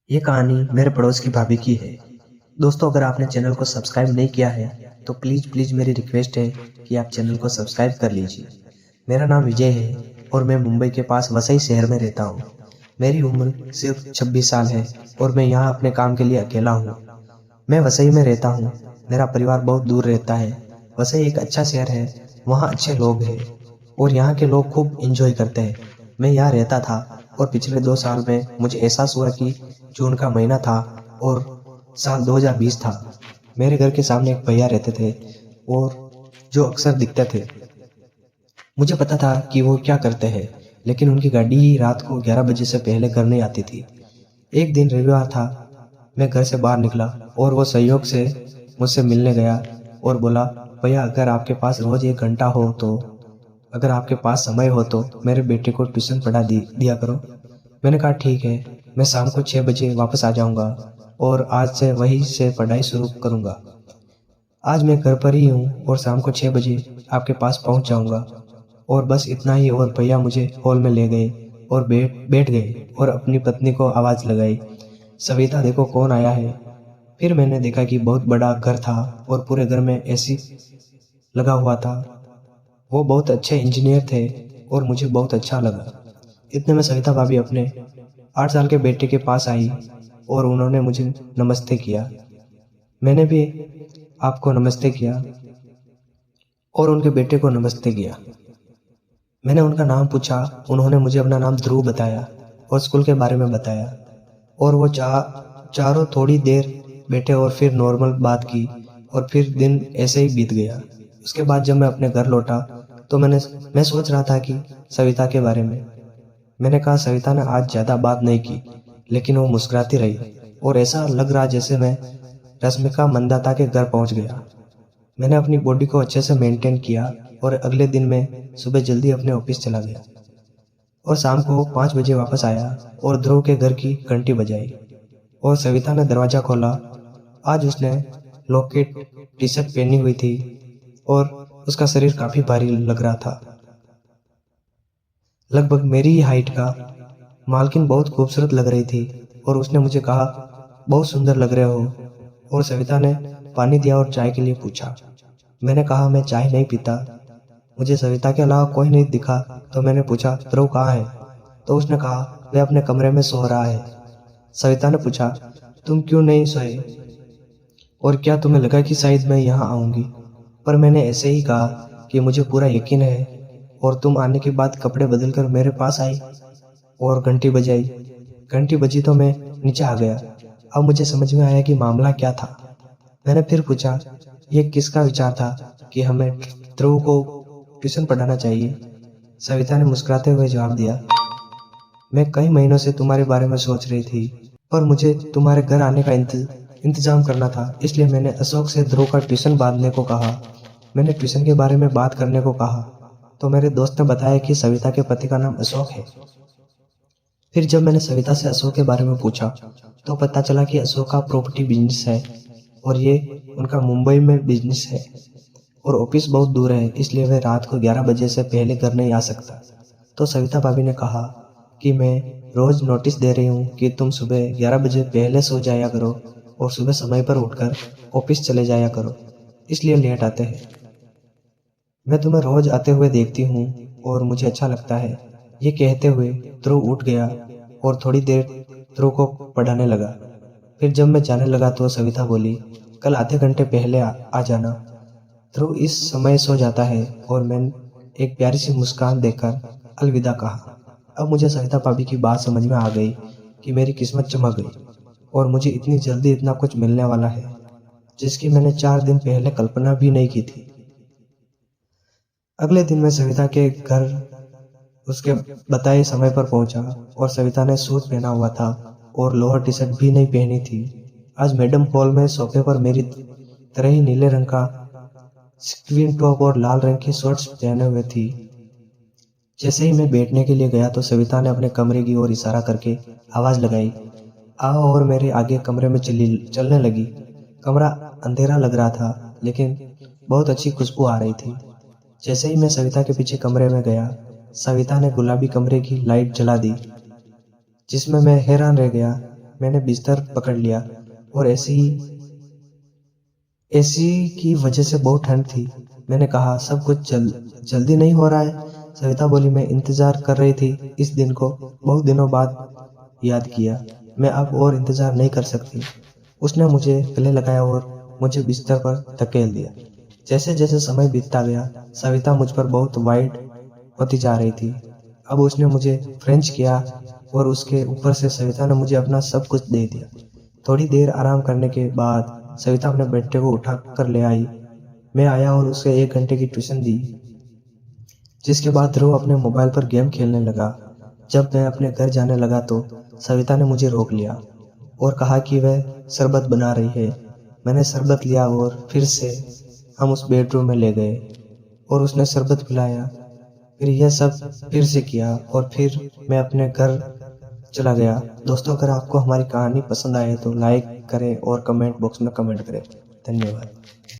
ये कहानी मेरे पड़ोस की भाभी की है। दोस्तों, अगर आपने चैनल को सब्सक्राइब नहीं किया है तो प्लीज़ मेरी रिक्वेस्ट है कि आप चैनल को सब्सक्राइब कर लीजिए। मेरा नाम विजय है और मैं मुंबई के पास वसई शहर में रहता हूँ। मेरी उम्र सिर्फ 26 साल है और मैं यहाँ अपने काम के लिए अकेला हूँ। मैं वसई में रहता हूँ। मेरा परिवार बहुत दूर रहता है। वसई एक अच्छा शहर है, वहाँ अच्छे लोग हैं और यहाँ के लोग खूब एंजॉय करते हैं। मैं यहाँ रहता था और पिछले 2 साल में मुझे एहसास हुआ कि जून का महीना था और साल 2020 था। मेरे घर के सामने एक भैया रहते थे और जो अक्सर दिखते थे। मुझे पता था कि वो क्या करते हैं, लेकिन उनकी गाड़ी रात को 11 बजे से पहले घर नहीं आती थी। एक दिन रविवार था। मैं घर से बाहर निकला और वो संयोग से मुझसे मिलने गया और बोला, भैया अगर आपके पास रोज 1 घंटा हो तो अगर आपके पास समय हो तो मेरे बेटे को ट्यूशन पढ़ा दिया करो। मैंने कहा ठीक है, मैं शाम को 6 बजे वापस आ जाऊंगा और आज से वहीं से पढ़ाई शुरू करूंगा। आज मैं घर पर ही हूँ और शाम को 6 बजे आपके पास पहुंच जाऊंगा। और बस इतना ही, और भैया मुझे हॉल में ले गए और बैठ गए और अपनी पत्नी को आवाज लगाई, सविता देखो कौन आया है। फिर मैंने देखा कि बहुत बड़ा घर था और पूरे घर में एसी लगा हुआ था। वो बहुत अच्छे इंजीनियर थे और मुझे बहुत अच्छा लगा। इतने में सविता भाभी अपने 8 साल के बेटे के पास आई और उन्होंने मुझे नमस्ते किया। मैंने भी आपको नमस्ते किया और उनके बेटे को नमस्ते किया। मैंने उनका नाम पूछा। उन्होंने मुझे अपना नाम ध्रुव बताया और स्कूल के बारे में बताया और वो चारों थोड़ी देर बैठे और फिर नॉर्मल बात की और फिर दिन ऐसे ही बीत गया। उसके बाद जब मैं अपने घर लौटा तो मैं सोच रहा था कि सविता के बारे में। मैंने कहा सविता ने आज ज़्यादा बात नहीं की, लेकिन वो मुस्कुराती रही और ऐसा लग रहा जैसे मैं रश्मिका मंदाता के घर पहुंच गया। मैंने अपनी बॉडी को अच्छे से मेंटेन किया और अगले दिन मैं सुबह जल्दी अपने ऑफिस चला गया और शाम को 5 बजे वापस आया और ध्रुव के घर की घंटी बजाई और सविता ने दरवाजा खोला। आज उसने लॉकेट टी शर्ट पहनी हुई थी और उसका शरीर काफी भारी लग रहा था, लगभग मेरी ही हाइट का। मालकिन बहुत खूबसूरत लग रही थी और उसने मुझे कहा, बहुत सुंदर लग रहे हो। और सविता ने पानी दिया और चाय के लिए पूछा। मैंने कहा मैं चाय नहीं पीता। मुझे सविता के अलावा कोई नहीं दिखा तो मैंने पूछा, ध्रुव कहाँ है? तो उसने कहा वह अपने कमरे में सो रहा है। सविता ने पूछा, तुम क्यों नहीं सोए और क्या तुम्हें लगा कि शायद मैं यहाँ आऊंगी? पर मैंने ऐसे ही कहा कि मुझे पूरा यकीन है। और तुम आने के बाद कपड़े बदलकर मेरे पास आई और घंटी बजाई। घंटी बजी तो मैं नीचे आ गया। अब मुझे समझ में आया कि मामला क्या था। मैंने फिर पूछा, यह किसका विचार था कि हमें ध्रुव को ट्यूशन पढ़ाना चाहिए? सविता ने मुस्कुराते हुए जवाब दिया, मैं कई महीनों से तुम्हारे बारे में सोच रही थी, पर मुझे तुम्हारे घर आने का इंतजाम करना था, इसलिए मैंने अशोक से ध्रुव का ट्यूशन बांधने को कहा। मैंने ट्यूशन के बारे में बात करने को कहा तो मेरे दोस्त ने बताया कि सविता के पति का नाम अशोक है। फिर जब मैंने सविता से अशोक के बारे में पूछा तो पता चला कि अशोक का प्रॉपर्टी बिजनेस है और ये उनका मुंबई में बिजनेस है और ऑफिस बहुत दूर है, इसलिए वह रात को 11 बजे से पहले घर नहीं आ सकता। तो सविता भाभी ने कहा कि मैं रोज नोटिस दे रही हूँ कि तुम सुबह 11 बजे पहले सो जाया करो और सुबह समय पर उठकर ऑफिस चले जाया करो, इसलिए लेट आते हैं। मैं तुम्हें रोज आते हुए देखती हूँ और मुझे अच्छा लगता है। ये कहते हुए ध्रुव उठ गया और थोड़ी देर ध्रुव को पढ़ाने लगा। फिर जब मैं जाने लगा तो सविता बोली, कल आधे घंटे पहले आ जाना। ध्रुव इस समय सो जाता है और मैंने एक प्यारी सी मुस्कान देकर अलविदा कहा। अब मुझे सविता भाभी की बात समझ में आ गई कि मेरी किस्मत चमक गई और मुझे इतनी जल्दी इतना कुछ मिलने वाला है जिसकी मैंने 4 दिन पहले कल्पना भी नहीं की थी। अगले दिन मैं सविता के घर उसके बताए समय पर पहुंचा और सविता ने सूट पहना हुआ था और लोअर टी शर्ट भी नहीं पहनी थी। आज मैडम हॉल में सोफे पर मेरी तरह ही नीले रंग का स्क्रीन टॉप और लाल रंग की शॉर्ट्स पहने हुए थी। जैसे ही मैं बैठने के लिए गया तो सविता ने अपने कमरे की ओर इशारा करके आवाज लगाई, आओ, और मेरे आगे कमरे में चलने लगी। कमरा अंधेरा लग रहा था लेकिन बहुत अच्छी खुशबू आ रही थी। जैसे ही मैं सविता के पीछे कमरे में गया, सविता ने गुलाबी कमरे की लाइट जला दी, जिसमें मैं हैरान रह गया। मैंने बिस्तर पकड़ लिया और एसी की वजह से बहुत ठंड थी। मैंने कहा, सब कुछ जल्दी नहीं हो रहा है? सविता बोली, मैं इंतजार कर रही थी इस दिन को, बहुत दिनों बाद याद किया। मैं अब और इंतजार नहीं कर सकती। उसने मुझे गले लगाया और मुझे बिस्तर पर धकेल दिया। जैसे जैसे समय बीतता गया, सविता मुझ पर बहुत वाइड होती जा रही थी। अब उसने मुझे फ्रेंच किया और उसके ऊपर से सविता ने मुझे अपना सब कुछ दे दिया। थोड़ी देर आराम करने के बाद सविता अपने बेटे को उठा कर ले आई। मैं आया और उसे 1 घंटे की ट्यूशन दी, जिसके बाद ध्रुव अपने मोबाइल पर गेम खेलने लगा। जब मैं अपने घर जाने लगा तो सविता ने मुझे रोक लिया और कहा कि वह शरबत बना रही है। मैंने शरबत लिया और फिर से हम उस बेडरूम में ले गए और उसने शरबत पिलाया। फिर यह सब फिर से किया और फिर मैं अपने घर चला गया। दोस्तों, अगर आपको हमारी कहानी पसंद आए तो लाइक करें और कमेंट बॉक्स में कमेंट करें। धन्यवाद।